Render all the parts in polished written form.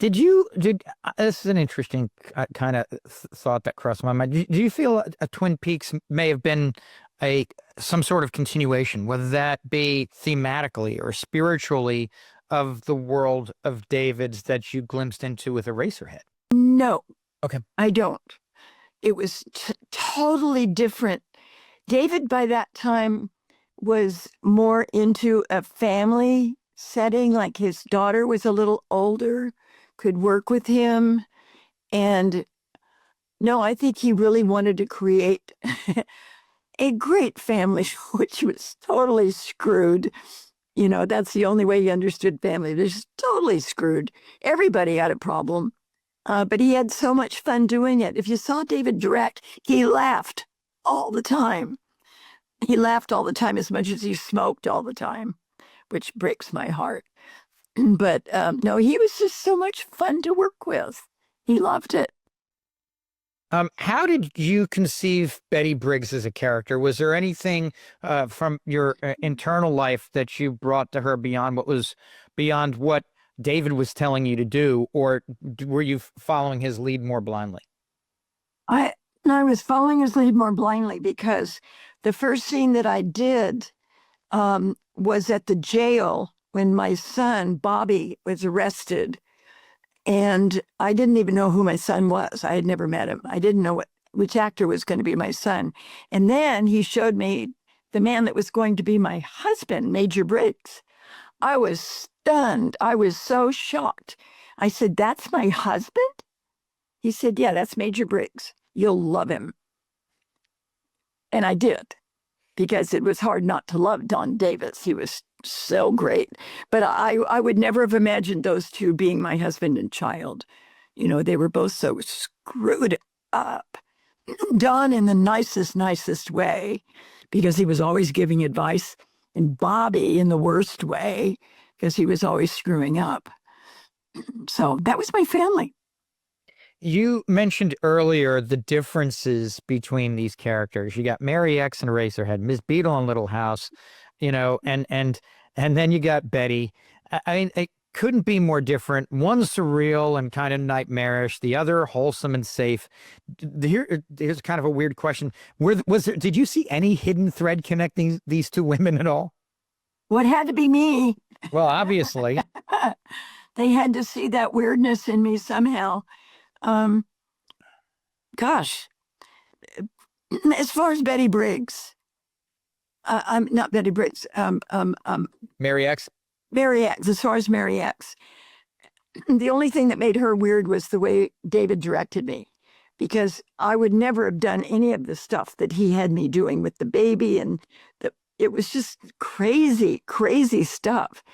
This is an interesting kind of thought that crossed my mind. Do you feel a Twin Peaks may have been some sort of continuation, whether that be thematically or spiritually, of the world of David's that you glimpsed into with Eraserhead? No, Okay. I don't. It was totally different. David, by that time, was more into a family setting, like his daughter was a little older, could work with him. And no, I think he really wanted to create a great family, which was totally screwed. You know, that's the only way he understood family. They're just totally screwed. Everybody had a problem. But he had so much fun doing it. If you saw David direct, he laughed all the time. He laughed all the time as much as he smoked all the time, which breaks my heart. But no, he was just so much fun to work with. He loved it. How did you conceive Betty Briggs as a character? Was there anything from your internal life that you brought to her beyond what David was telling you to do, or were you following his lead more blindly? I was following his lead more blindly because the first scene that I did was at the jail when my son, Bobby, was arrested. And I didn't even know who my son was. I had never met him. I didn't know which actor was going to be my son. And then he showed me the man that was going to be my husband, Major Briggs. I was stunned. I was so shocked. I said, "That's my husband?" He said, "Yeah, that's Major Briggs. You'll love him." And I did, because it was hard not to love Don Davis. He was so great. But I would never have imagined those two being my husband and child. You know, they were both so screwed up. Don in the nicest way, because he was always giving advice, and Bobby in the worst way, because he was always screwing up. So that was my family. You mentioned earlier the differences between these characters. You got Mary X and Eraserhead, Miss Beadle and Little House, and then you got Betty. I mean, it couldn't be more different. One surreal and kind of nightmarish, the other wholesome and safe. Here's kind of a weird question. Did you see any hidden thread connecting these two women at all? What had to be me? Well, obviously. They had to see that weirdness in me somehow. Gosh, as far as Betty Briggs, I'm not Betty Briggs. Mary X. Mary X. As far as Mary X, the only thing that made her weird was the way David directed me, because I would never have done any of the stuff that he had me doing with the baby, and it was just crazy stuff.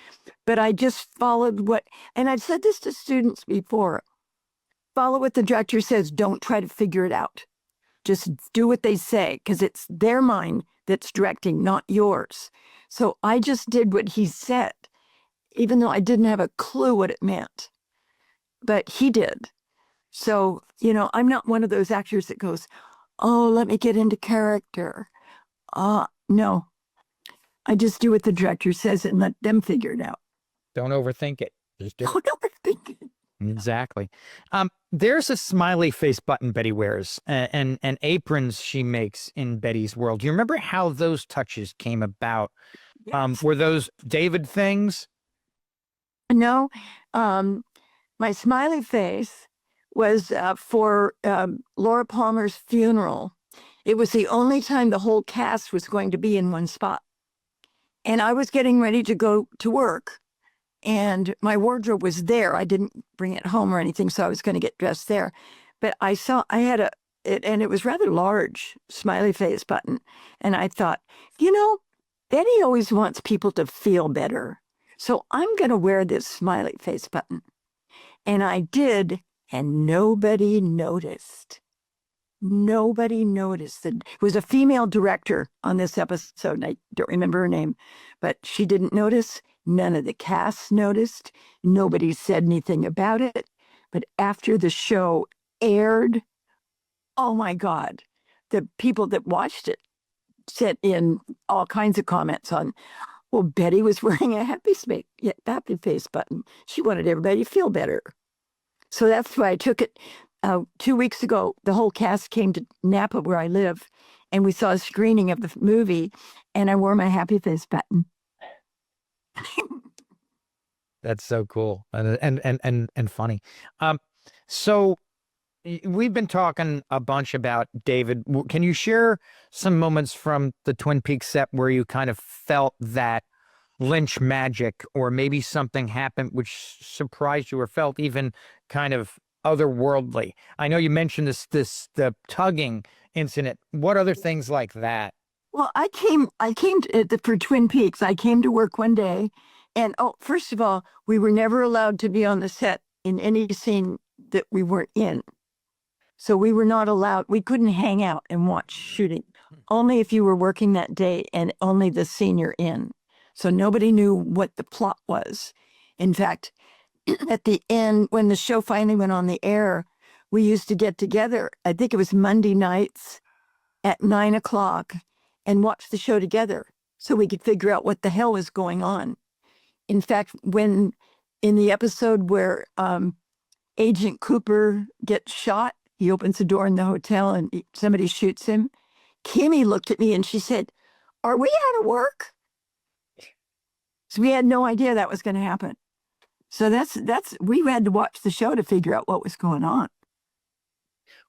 But I just followed and I've said this to students before. Follow what the director says. Don't try to figure it out. Just do what they say, because it's their mind that's directing, not yours. So I just did what he said, even though I didn't have a clue what it meant. But he did. So, I'm not one of those actors that goes, "Oh, let me get into character." No. I just do what the director says and let them figure it out. Don't overthink it. Just do it. Don't overthink it. Exactly. There's a smiley face button Betty wears and aprons she makes in Betty's world. Do you remember how those touches came about? Yes. Were those David things? No. My smiley face was for Laura Palmer's funeral. It was the only time the whole cast was going to be in one spot. And I was getting ready to go to work. And my wardrobe was there. I didn't bring it home or anything, so I was going to get dressed there. But I had and it was rather large, smiley face button. And I thought, Betty always wants people to feel better. So I'm going to wear this smiley face button. And I did, and nobody noticed. Nobody noticed. It was a female director on this episode, and I don't remember her name, but she didn't notice. None of the cast noticed. Nobody said anything about it. But after the show aired, oh my God, the people that watched it sent in all kinds of comments on, well, Betty was wearing a happy face button. She wanted everybody to feel better. So that's why I took it. 2 weeks ago, the whole cast came to Napa, where I live, and we saw a screening of the movie, and I wore my happy face button. That's so cool and funny. So we've been talking a bunch about David. Can you share some moments from the Twin Peaks set where you kind of felt that Lynch magic, or maybe something happened which surprised you or felt even kind of otherworldly? I know you mentioned the tugging incident. What other things like that? Well, for Twin Peaks. I came to work one day, and first of all, we were never allowed to be on the set in any scene that we weren't in. So we were not allowed. We couldn't hang out and watch shooting. Only if you were working that day, and only the scene you're in. So nobody knew what the plot was. In fact, at the end, when the show finally went on the air, we used to get together. I think it was Monday nights at 9 o'clock and watch the show together so we could figure out what the hell was going on. In fact, when in the episode where Agent Cooper gets shot, he opens the door in the hotel and somebody shoots him. Kimmy looked at me and she said, "Are we out of work?" So we had no idea that was going to happen. So we had to watch the show to figure out what was going on.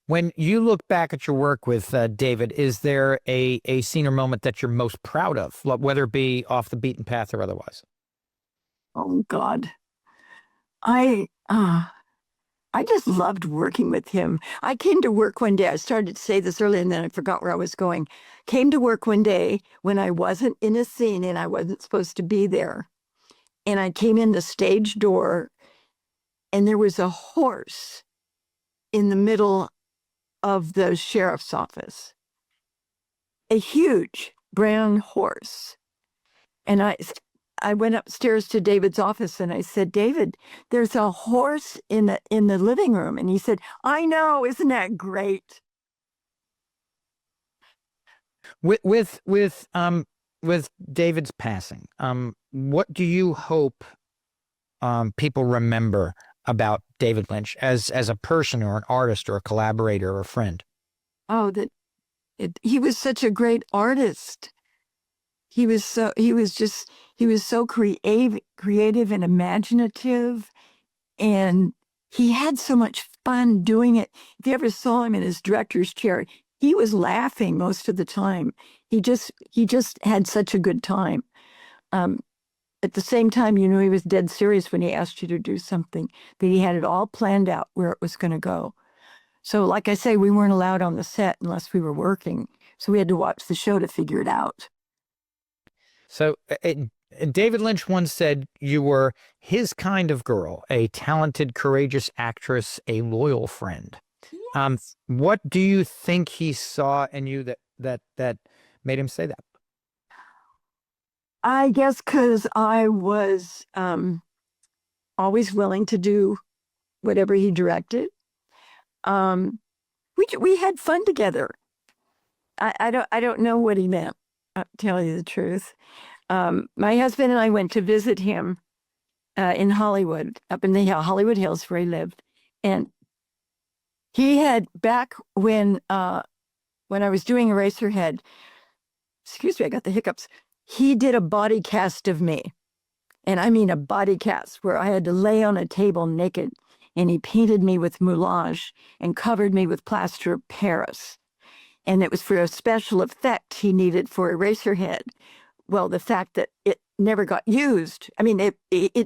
When you look back at your work with David, is there a scene or moment that you're most proud of, whether it be off the beaten path or otherwise? Oh God, I just loved working with him. I came to work one day. I started to say this earlier and then I forgot where I was going. Came to work one day when I wasn't in a scene and I wasn't supposed to be there. And I came in the stage door and there was a horse in the middle of the sheriff's office, a huge brown horse. And I went upstairs to David's office and I said, "David, there's a horse in the living room." And he said, "I know, isn't that great?" With David's passing, what do you hope people remember about David Lynch as a person or an artist or a collaborator or a friend? Oh, he was such a great artist. He was so creative and imaginative, and he had so much fun doing it. If you ever saw him in his director's chair, he was laughing most of the time. He just had such a good time. At the same time, he was dead serious when he asked you to do something, that he had it all planned out where it was going to go. So like I say, we weren't allowed on the set unless we were working. So we had to watch the show to figure it out. So David Lynch once said you were his kind of girl, a talented, courageous actress, a loyal friend. Yes. What do you think he saw in you that made him say that? I guess because I was always willing to do whatever he directed. We had fun together. I don't know what he meant. I'll tell you the truth. My husband and I went to visit him in Hollywood, up in the Hollywood Hills where he lived, and he had, back when I was doing Eraserhead. Excuse me, I got the hiccups. He did a body cast of me, and I mean a body cast where I had to lay on a table naked, and he painted me with moulage and covered me with plaster of Paris. And it was for a special effect he needed for Eraserhead. Well, the fact that it never got used, I mean, it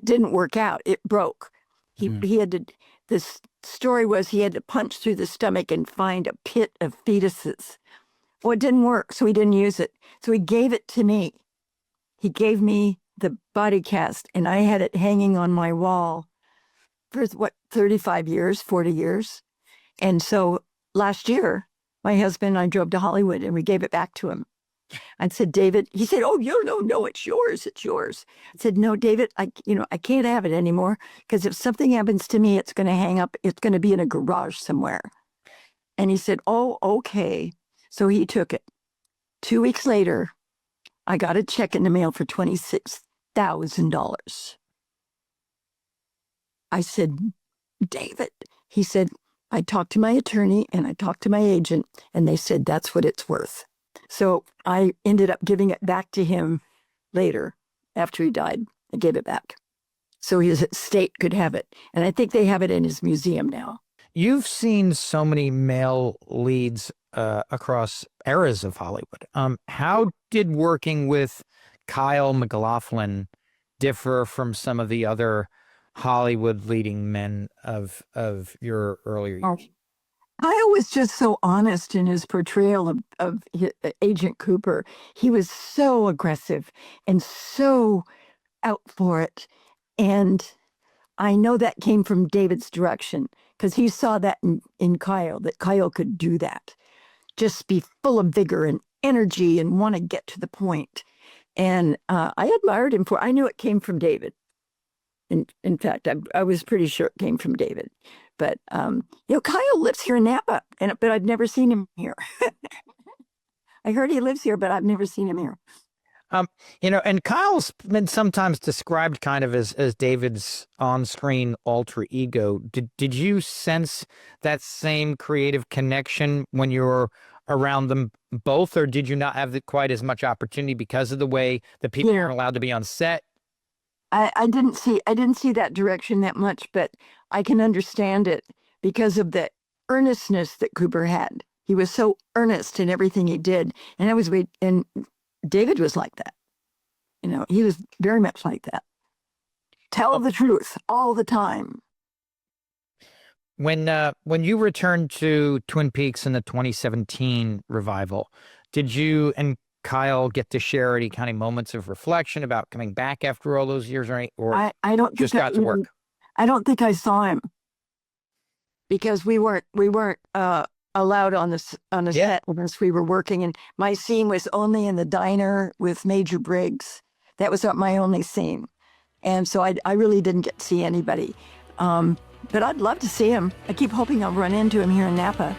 didn't work out. It broke. He had to, this story was he had to punch through the stomach and find a pit of fetuses. Well, it didn't work, so he didn't use it. So he gave it to me. He gave me the body cast, and I had it hanging on my wall for 35 years, 40 years. And so last year, my husband and I drove to Hollywood and we gave it back to him. I said, "David," he said, "Oh, no, it's yours. It's yours." I said, "No, David, I can't have it anymore, because if something happens to me, it's going to hang up. It's going to be in a garage somewhere." And he said, "Oh, okay." So he took it. 2 weeks later, I got a check in the mail for $26,000. I said, "David, He said, I talked to my attorney and I talked to my agent, and they said that's what it's worth. So I ended up giving it back to him later after he died. I gave it back so his estate could have it. And I think they have it in his museum now. You've seen so many male leads across eras of Hollywood. How did working with Kyle MacLachlan differ from some of the other Hollywood leading men of your earlier years? Kyle was just so honest in his portrayal of Agent Cooper. He was so aggressive and so out for it. And I know that came from David's direction because he saw that in Kyle, that Kyle could do that. Just be full of vigor and energy and want to get to the point. And I admired him for, I knew it came from David. In fact, I was pretty sure it came from David. But, Kyle lives here in Napa, but I've never seen him here. I heard he lives here, but I've never seen him here. And Kyle's been sometimes described kind of as David's on-screen alter ego. Did you sense that same creative connection when you were around them both, or did you not have quite as much opportunity because of the way that people aren't allowed to be on set? I didn't see that direction that much, but I can understand it because of the earnestness that Cooper had. He was so earnest in everything he did, and David was like that. He was very much like that. Tell the truth all the time. When you returned to Twin Peaks in the 2017 revival, did you and Kyle get to share any kind of moments of reflection about coming back after all those years, or I don't just got to work? I don't think I saw him because we weren't allowed on the set unless we were working, and my scene was only in the diner with Major Briggs. That was my only scene, and so I really didn't get to see anybody. But I'd love to see him. I keep hoping I'll run into him here in Napa.